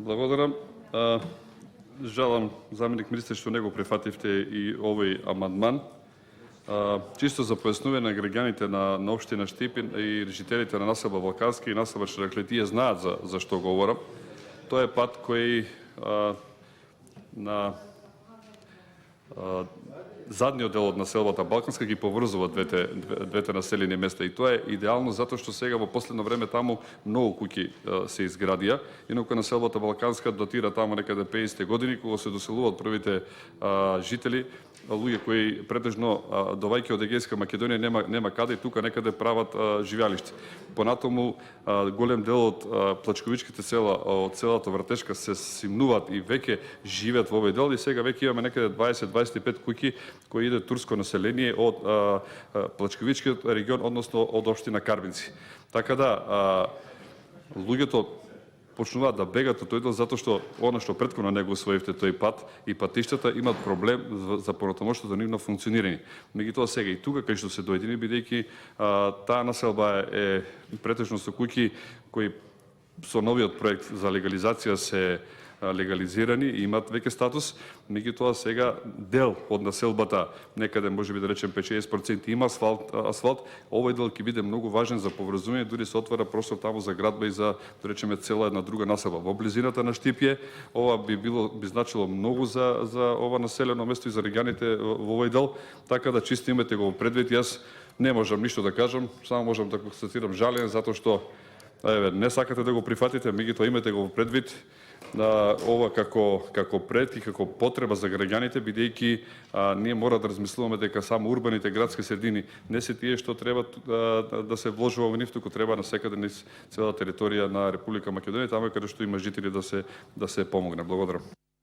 Благодарам. Жалам, заменик министер, што не го прифативте и овој амандман. Чисто за појаснување на граѓаните на општина Штипин и жителите на населба Балкански и населба Шараклетија знаат за што говорам. Тоа е пат кој на задниот дел од населбата Балканска ги поврзува двете населени места и тоа е идеално затоа што сега во последно време таму многу куќи се изградија, инаку населбата Балканска датира таму некаде 50 години кога се доселуваат првите жители, луѓе кои претежно довајќи од Егејска Македонија нема каде и тука некаде прават живеалиште. Понатаму голем дел од плачковичките села од селото Вратешка се симнуваат и веќе живеат во овој дел и сега веќе имаме некаде 20-25 куќи кои иде турско население од Плачковичкиот регион, односно од општина Карбинци. Така да луѓето почнуваат да бегат од тој дел затоа што она што претходно не го усвоивте тој пат и патиштата имаат проблем за понатамошното нивно функционирање. Меѓутоа сега и тука кај што се доедини, бидејќи таа населба е претежно со куќи кои со новиот проект за легализација се легализирани и имат веќе статус, меѓутоа сега дел од населбата, некаде можеби да речем 5-60% има асфалт, овој дел ќе биде многу важен за поврзување, дури се отвара простор таму за градба и за, да речеме, цела една друга населба. Во близината на Штипје, ова би значило многу за ова населено место и за граѓаните во овој дел, така да чисто имате го предвид. Јас не можам ништо да кажам, само можам да констатирам жалење затоа што не сакате да го прифатите, меѓутоа имате го предвид ова како пред и како потреба за граѓаните, бидејќи ние мора да размислуваме дека само урбаните градски средини не се тие што треба да се вложува во нив, туку треба насекаде низ цела територија на Република Македонија, таму каде што има жители да се помогне. Благодарам.